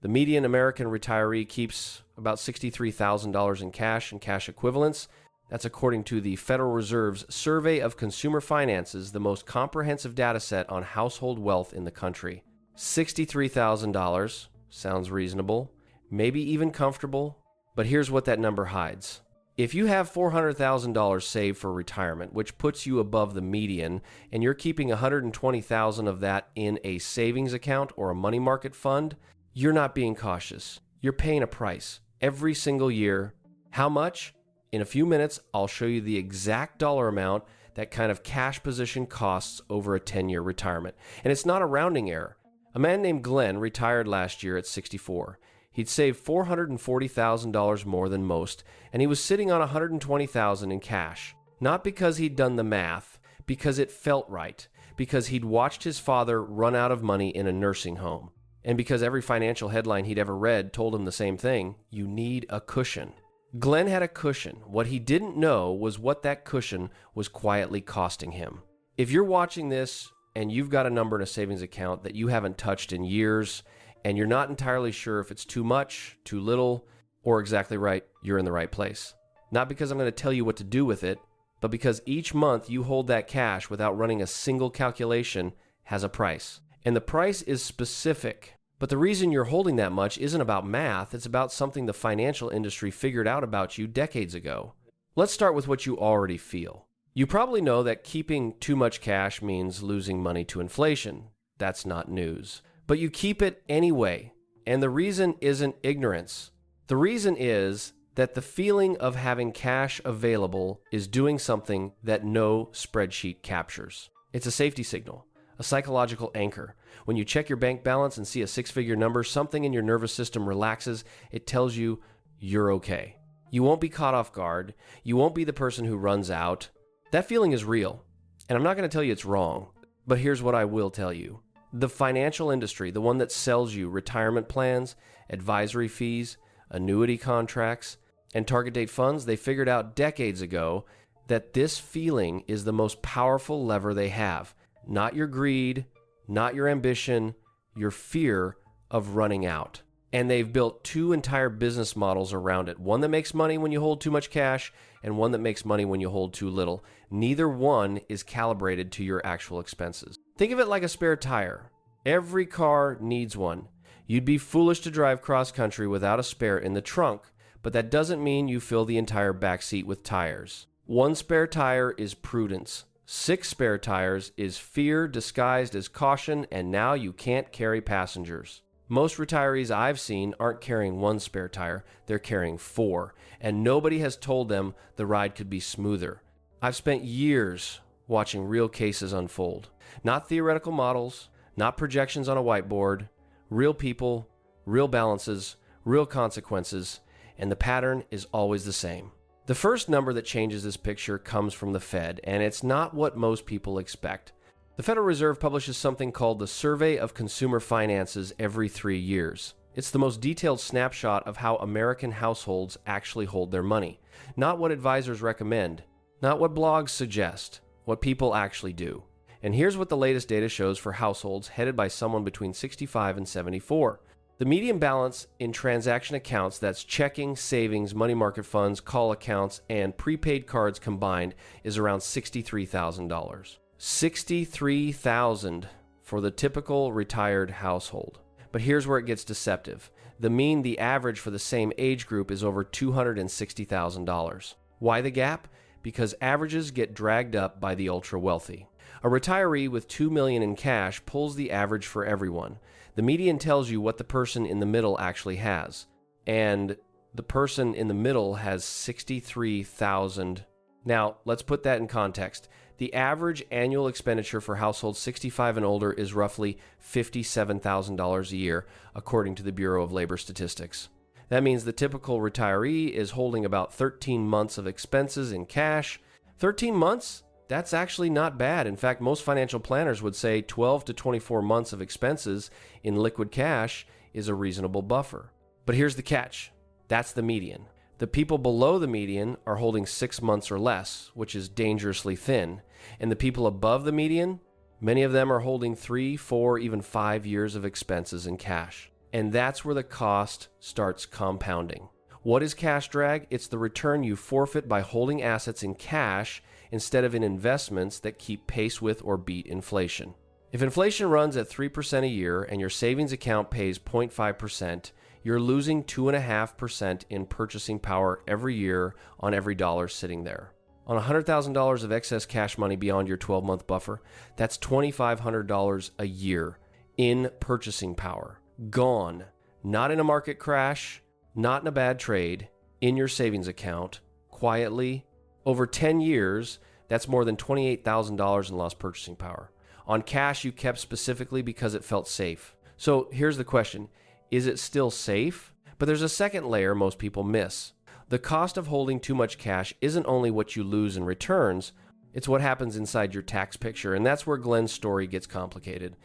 The median American retiree keeps about $63,000 in cash and cash equivalents. That's according to the Federal Reserve's Survey of Consumer Finances, the most comprehensive data set on household wealth in the country. $63,000 sounds reasonable, maybe even comfortable, but here's what that number hides. If you have $400,000 saved for retirement, which puts you above the median, and you're keeping $120,000 of that in a savings account or a money market fund, you're not being cautious. You're paying a price every single year. How much? In a few minutes, I'll show you the exact dollar amount that kind of cash position costs over a 10-year retirement. And it's not a rounding error. A man named Glenn retired last year at 64. He'd saved $440,000 more than most, and he was sitting on $120,000 in cash. Not because he'd done the math, because it felt right, because he'd watched his father run out of money in a nursing home. And because every financial headline he'd ever read told him the same thing: you need a cushion. Glenn had a cushion. What he didn't know was what that cushion was quietly costing him. If you're watching this and you've got a number in a savings account that you haven't touched in years, and you're not entirely sure if it's too much, too little, or exactly right, you're in the right place. Not because I'm going to tell you what to do with it, but because each month you hold that cash without running a single calculation has a price. And the price is specific. But the reason you're holding that much isn't about math, it's about something the financial industry figured out about you decades ago. Let's start with what you already feel. You probably know that keeping too much cash means losing money to inflation. That's not news. But you keep it anyway, and the reason isn't ignorance. The reason is that the feeling of having cash available is doing something that no spreadsheet captures. It's a safety signal, a psychological anchor. When you check your bank balance and see a six-figure number, something in your nervous system relaxes. It tells you you're okay. You won't be caught off guard. You won't be the person who runs out. That feeling is real, and I'm not going to tell you it's wrong, but here's what I will tell you. The financial industry, the one that sells you retirement plans, advisory fees, annuity contracts, and target date funds, they figured out decades ago that this feeling is the most powerful lever they have. Not your greed, not your ambition, your fear of running out. And they've built two entire business models around it. One that makes money when you hold too much cash, and one that makes money when you hold too little. Neither one is calibrated to your actual expenses. Think of it like a spare tire. Every car needs one. You'd be foolish to drive cross-country without a spare in the trunk, but that doesn't mean you fill the entire back seat with tires. One spare tire is prudence. 6 spare tires is fear disguised as caution, and now you can't carry passengers. Most retirees I've seen aren't carrying 1 spare tire, they're carrying 4, and nobody has told them the ride could be smoother. I've spent years watching real cases unfold. Not theoretical models, not projections on a whiteboard, real people, real balances, real consequences, and the pattern is always the same. The first number that changes this picture comes from the Fed, and it's not what most people expect. The Federal Reserve publishes something called the Survey of Consumer Finances every 3 years. It's the most detailed snapshot of how American households actually hold their money. Not what advisors recommend, not what blogs suggest, what people actually do. And here's what the latest data shows for households headed by someone between 65 and 74. The median balance in transaction accounts, that's checking, savings, money market funds, call accounts, and prepaid cards combined, is around $63,000. $63,000 for the typical retired household. But here's where it gets deceptive. The average for the same age group is over $260,000. Why the gap? Because averages get dragged up by the ultra-wealthy. A retiree with $2 million in cash pulls the average for everyone. The median tells you what the person in the middle actually has. And the person in the middle has $63,000. Now, let's put that in context. The average annual expenditure for households 65 and older is roughly $57,000 a year, according to the Bureau of Labor Statistics. That means the typical retiree is holding about 13 months of expenses in cash. 13 months? That's actually not bad. In fact, most financial planners would say 12 to 24 months of expenses in liquid cash is a reasonable buffer. But here's the catch. That's the median. The people below the median are holding 6 months or less, which is dangerously thin. And the people above the median, Many of them are holding 3, 4, even 5 years of expenses in cash. And that's where the cost starts compounding. What is cash drag? It's the return you forfeit by holding assets in cash instead of in investments that keep pace with or beat inflation. If inflation runs at 3% a year and your savings account pays 0.5%, you're losing 2.5% in purchasing power every year on every dollar sitting there. On $100,000 of excess cash money beyond your 12-month buffer, that's $2,500 a year in purchasing power. Gone. Not in a market crash, not in a bad trade, in your savings account, quietly. Over 10 years, that's more than $28,000 in lost purchasing power. On cash you kept specifically because it felt safe. So here's the question. Is it still safe? But there's a second layer most people miss. The cost of holding too much cash isn't only what you lose in returns, it's what happens inside your tax picture, and that's where Glenn's story gets complicated.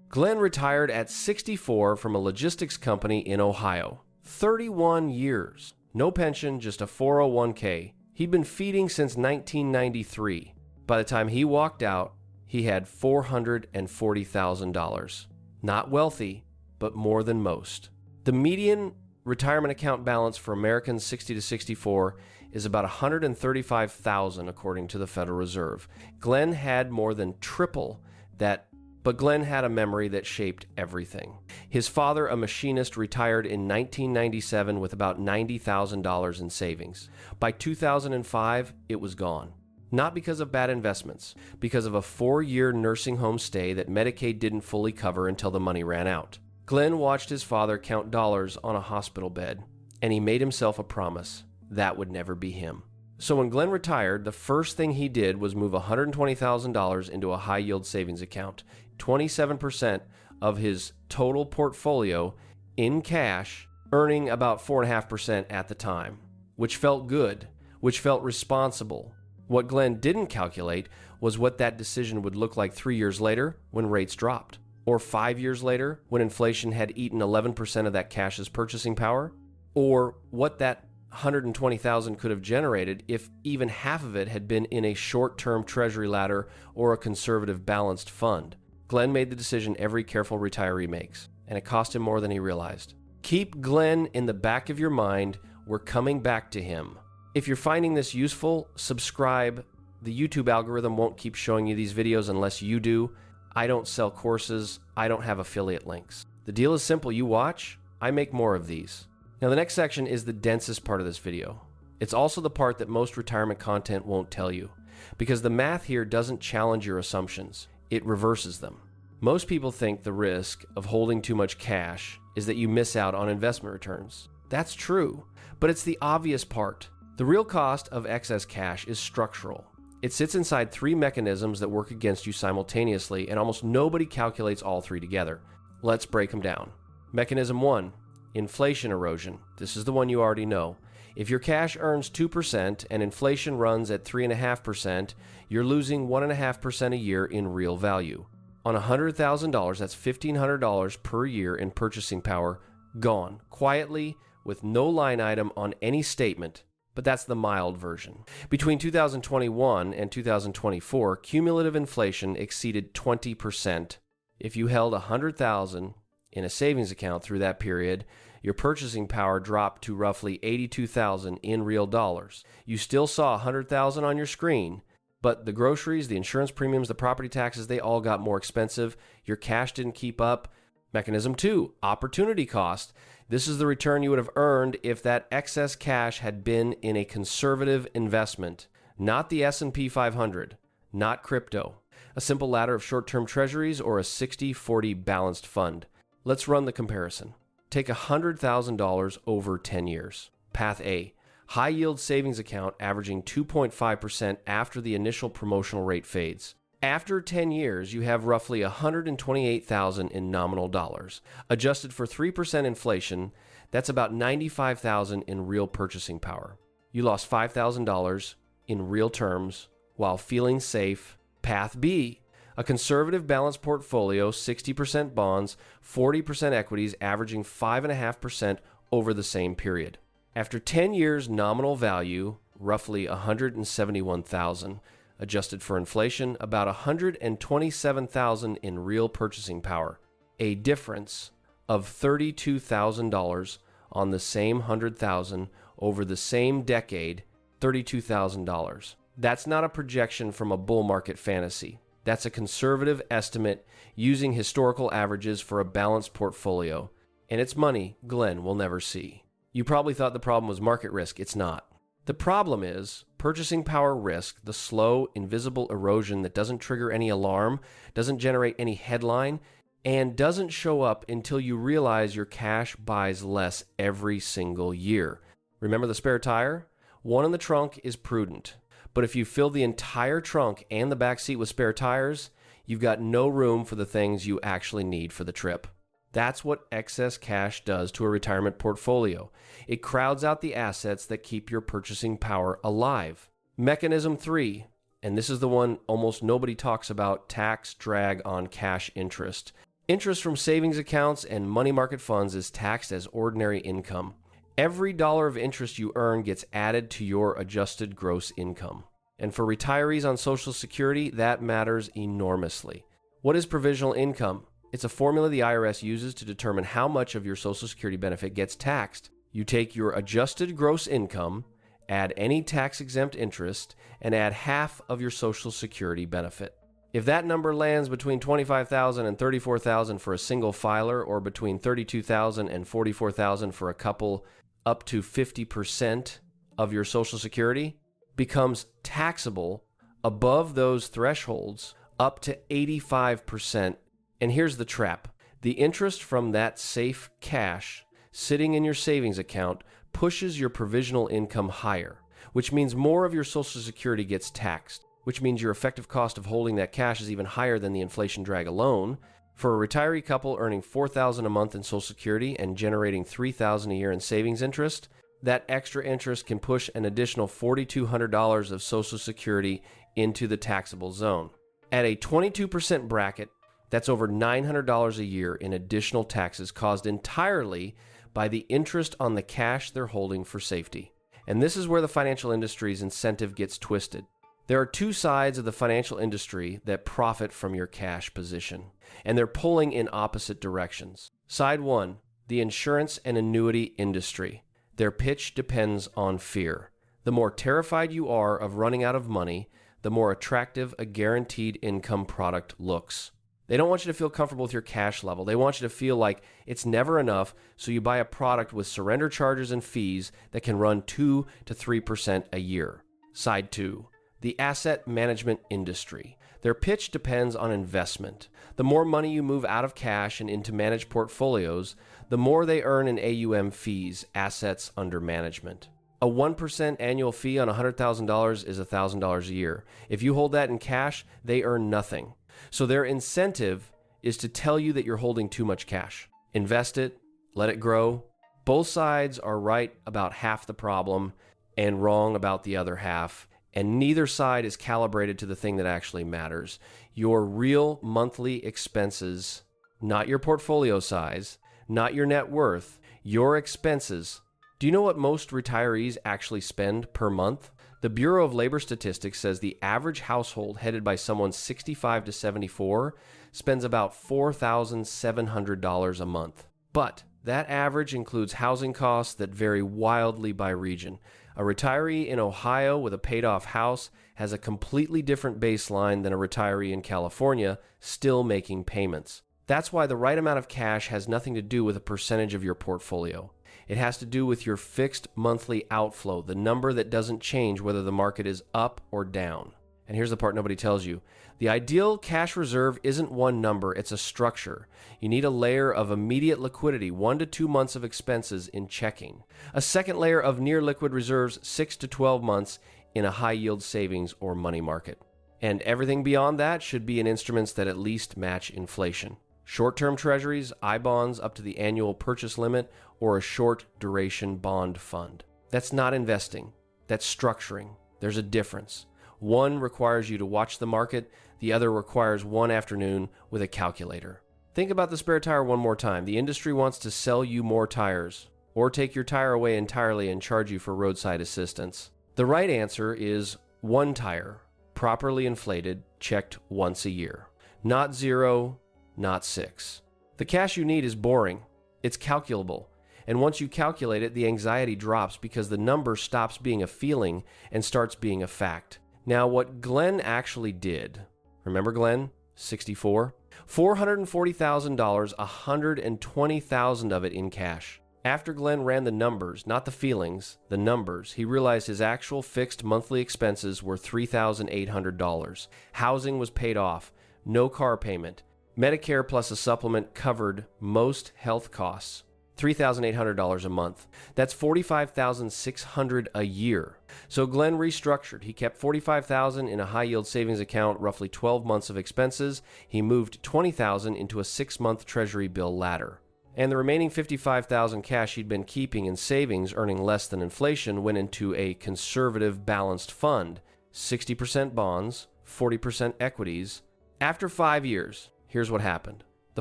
Glenn retired at 64 from a logistics company in Ohio. 31 years. No pension, just a 401k. He'd been feeding since 1993. By the time he walked out, he had $440,000. Not wealthy, but more than most. The median retirement account balance for Americans 60 to 64 is about $135,000 according to the Federal Reserve. Glenn had more than triple that, but Glenn had a memory that shaped everything. His father, a machinist, retired in 1997 with about $90,000 in savings. By 2005, it was gone. Not because of bad investments, because of a 4-year nursing home stay that Medicaid didn't fully cover until the money ran out. Glenn watched his father count dollars on a hospital bed, and he made himself a promise that would never be him. So when Glenn retired, the first thing he did was move $120,000 into a high-yield savings account, 27% of his total portfolio in cash, earning about 4.5% at the time, which felt good, which felt responsible. What Glenn didn't calculate was what that decision would look like 3 years later when rates dropped, or 5 years later when inflation had eaten 11% of that cash's purchasing power, or what that $120,000 could have generated if even half of it had been in a short-term treasury ladder or a conservative balanced fund. Glenn made the decision every careful retiree makes, and it cost him more than he realized. Keep Glenn in the back of your mind. We're coming back to him. If you're finding this useful, subscribe. The YouTube algorithm won't keep showing you these videos unless you do. I don't sell courses. I don't have affiliate links. The deal is simple. You watch, I make more of these. Now, the next section is the densest part of this video. It's also the part that most retirement content won't tell you, because the math here doesn't challenge your assumptions. It reverses them. Most people think the risk of holding too much cash is that you miss out on investment returns. That's true, but it's the obvious part. The real cost of excess cash is structural. It sits inside 3 mechanisms that work against you simultaneously, and almost nobody calculates all 3 together. Let's break them down. Mechanism 1, inflation erosion. This is the one you already know. If your cash earns 2% and inflation runs at 3.5%, you're losing 1.5% a year in real value. On $100,000, that's $1,500 per year in purchasing power, gone, quietly, with no line item on any statement. But that's the mild version. Between 2021 and 2024, cumulative inflation exceeded 20%. If you held $100,000 in a savings account through that period, your purchasing power dropped to roughly $82,000 in real dollars. You still saw $100,000 on your screen, but the groceries, the insurance premiums, the property taxes, they all got more expensive. Your cash didn't keep up. Mechanism 2, opportunity cost. This is the return you would have earned if that excess cash had been in a conservative investment, not the S&P 500, not crypto, a simple ladder of short-term treasuries, or a 60-40 balanced fund. Let's run the comparison. Take $100,000 over 10 years. Path A, high-yield savings account averaging 2.5% after the initial promotional rate fades. After 10 years, you have roughly $128,000 in nominal dollars. Adjusted for 3% inflation, that's about $95,000 in real purchasing power. You lost $5,000 in real terms while feeling safe. Path B, a conservative balanced portfolio, 60% bonds, 40% equities, averaging 5.5% over the same period. After 10 years, nominal value, roughly $171,000. Adjusted for inflation, about $127,000 in real purchasing power, a difference of $32,000 on the same 100,000 over the same decade, $32,000. That's not a projection from a bull market fantasy. That's a conservative estimate using historical averages for a balanced portfolio, and it's money Glenn will never see. You probably thought the problem was market risk. It's not. The problem is purchasing power risk, the slow, invisible erosion that doesn't trigger any alarm, doesn't generate any headline, and doesn't show up until you realize your cash buys less every single year. Remember the spare tire? One in the trunk is prudent. But if you fill the entire trunk and the back seat with spare tires, you've got no room for the things you actually need for the trip. That's what excess cash does to a retirement portfolio. It crowds out the assets that keep your purchasing power alive. Mechanism 3, and this is the one almost nobody talks about, tax drag on cash interest. Interest from savings accounts and money market funds is taxed as ordinary income. Every dollar of interest you earn gets added to your adjusted gross income. And for retirees on Social Security, that matters enormously. What is provisional income? It's a formula the IRS uses to determine how much of your Social Security benefit gets taxed. You take your adjusted gross income, add any tax-exempt interest, and add half of your Social Security benefit. If that number lands between $25,000 and $34,000 for a single filer, or between $32,000 and $44,000 for a couple, up to 50% of your Social Security becomes taxable above those thresholds up to 85%. And here's the trap. The interest from that safe cash sitting in your savings account pushes your provisional income higher, which means more of your Social Security gets taxed, which means your effective cost of holding that cash is even higher than the inflation drag alone. For a retiree couple earning $4,000 a month in Social Security and generating $3,000 a year in savings interest, that extra interest can push an additional $4,200 of Social Security into the taxable zone. At a 22% bracket, that's over $900 a year in additional taxes caused entirely by the interest on the cash they're holding for safety. And this is where the financial industry's incentive gets twisted. There are two sides of the financial industry that profit from your cash position, and they're pulling in opposite directions. Side one, the insurance and annuity industry. Their pitch depends on fear. The more terrified you are of running out of money, the more attractive a guaranteed income product looks. They don't want you to feel comfortable with your cash level. They want you to feel like it's never enough, so you buy a product with surrender charges and fees that can run 2 to 3% a year. Side 2, the asset management industry. Their pitch depends on investment. The more money you move out of cash and into managed portfolios, the more they earn in AUM fees, assets under management. A 1% annual fee on $100,000 is $1,000 a year. If you hold that in cash, they earn nothing. So their incentive is to tell you that you're holding too much cash. Invest it, let it grow. Both sides are right about half the problem and wrong about the other half, and neither side is calibrated to the thing that actually matters. Your real monthly expenses, not your portfolio size, not your net worth, your expenses. Do you know what most retirees actually spend per month? The Bureau of Labor Statistics says the average household headed by someone 65 to 74 spends about $4,700 a month. But that average includes housing costs that vary wildly by region. A retiree in Ohio with a paid-off house has a completely different baseline than a retiree in California still making payments. That's why the right amount of cash has nothing to do with a percentage of your portfolio. It has to do with your fixed monthly outflow, the number that doesn't change whether the market is up or down. And here's the part nobody tells you. The ideal cash reserve isn't one number, it's a structure. You need a layer of immediate liquidity, 1 to 2 months of expenses in checking. A second layer of near liquid reserves, 6 to 12 months in a high yield savings or money market. And everything beyond that should be in instruments that at least match inflation. Short-term treasuries, I-bonds up to the annual purchase limit, or a short duration bond fund. That's not investing. That's structuring. There's a difference. One requires you to watch the market. The other requires one afternoon with a calculator. Think about the spare tire one more time. The industry wants to sell you more tires, or take your tire away entirely and charge you for roadside assistance. The right answer is one tire, properly inflated, checked once a year. Not 0, not 6. The cash you need is boring. It's calculable. And once you calculate it, the anxiety drops because the number stops being a feeling and starts being a fact. Now, what Glenn actually did, remember Glenn, 64? $440,000, $120,000 of it in cash. After Glenn ran the numbers, not the feelings, the numbers, he realized his actual fixed monthly expenses were $3,800. Housing was paid off, no car payment. Medicare plus a supplement covered most health costs. $3,800 a month. That's $45,600 a year. So Glenn restructured. He kept $45,000 in a high-yield savings account, roughly 12 months of expenses. He moved $20,000 into a 6-month treasury bill ladder. And the remaining $55,000 cash he'd been keeping in savings, earning less than inflation, went into a conservative balanced fund. 60% bonds, 40% equities. After 5 years, here's what happened. The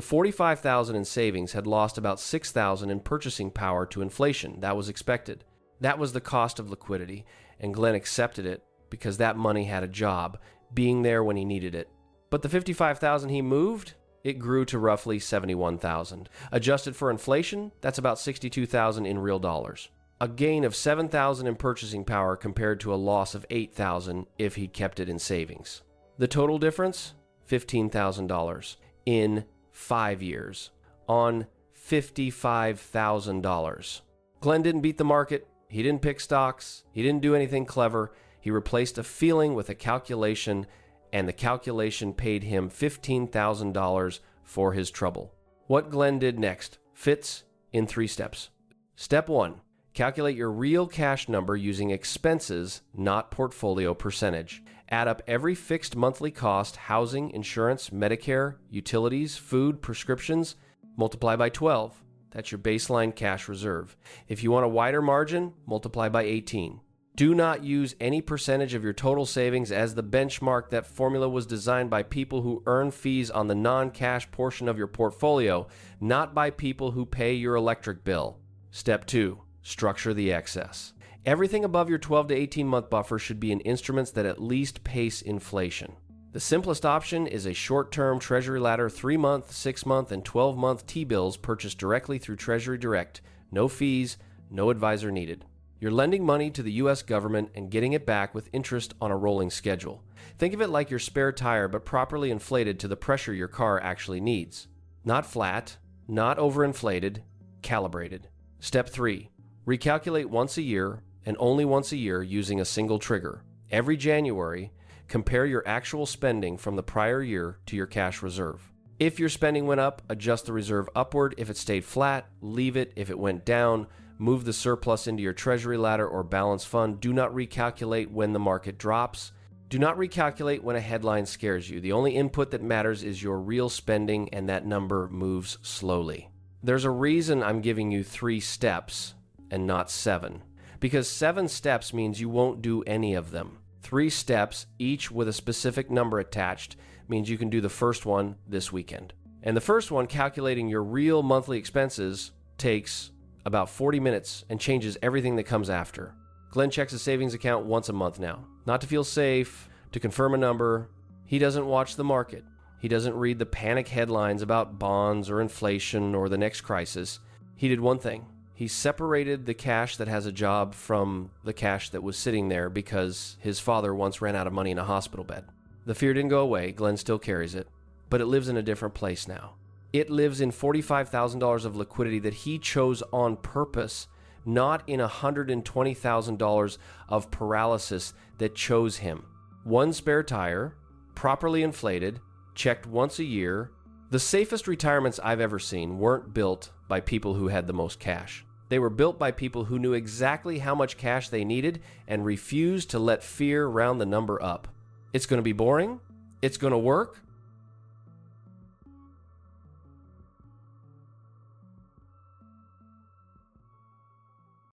$45,000 in savings had lost about $6,000 in purchasing power to inflation. That was expected. That was the cost of liquidity, and Glenn accepted it because that money had a job, being there when he needed it. But the $55,000 he moved, it grew to roughly $71,000. Adjusted for inflation, that's about $62,000 in real dollars. A gain of $7,000 in purchasing power compared to a loss of $8,000 if he kept it in savings. The total difference? $15,000 in 5 years on $55,000. Glenn didn't beat the market. He didn't pick stocks. He didn't do anything clever. He replaced a feeling with a calculation, and the calculation paid him $15,000 for his trouble. What Glenn did next fits in 3 steps. Step 1, calculate your real cash number using expenses, not portfolio percentage. Add up every fixed monthly cost, housing, insurance, Medicare, utilities, food, prescriptions, multiply by 12. That's your baseline cash reserve. If you want a wider margin, multiply by 18. Do not use any percentage of your total savings as the benchmark. That formula was designed by people who earn fees on the non-cash portion of your portfolio, not by people who pay your electric bill. Step 2, structure the excess. Everything above your 12 to 18 month buffer should be in instruments that at least pace inflation. The simplest option is a short-term Treasury ladder 3-month, 6-month, and 12-month T-bills purchased directly through Treasury Direct. No fees, no advisor needed. You're lending money to the U.S. government and getting it back with interest on a rolling schedule. Think of it like your spare tire, but properly inflated to the pressure your car actually needs. Not flat, not overinflated, calibrated. Step 3, recalculate once a year, and only once a year using a single trigger. Every January, compare your actual spending from the prior year to your cash reserve. If your spending went up, adjust the reserve upward. If it stayed flat, leave it. If it went down, move the surplus into your treasury ladder or balance fund. Do not recalculate when the market drops. Do not recalculate when a headline scares you. The only input that matters is your real spending, and that number moves slowly. There's a reason I'm giving you 3 steps and not 7. Because 7 steps means you won't do any of them. 3 steps, each with a specific number attached, means you can do the first one this weekend. And the first one, calculating your real monthly expenses, takes about 40 minutes and changes everything that comes after. Glenn checks his savings account once a month now. Not to feel safe, to confirm a number. He doesn't watch the market. He doesn't read the panic headlines about bonds or inflation or the next crisis. He did one thing. He separated the cash that has a job from the cash that was sitting there because his father once ran out of money in a hospital bed. The fear didn't go away. Glenn still carries it, but it lives in a different place now. It lives in $45,000 of liquidity that he chose on purpose, not in $120,000 of paralysis that chose him. 1 spare tire, properly inflated, checked once a year. The safest retirements I've ever seen weren't built by people who had the most cash. They were built by people who knew exactly how much cash they needed and refused to let fear round the number up. It's going to be boring. It's going to work.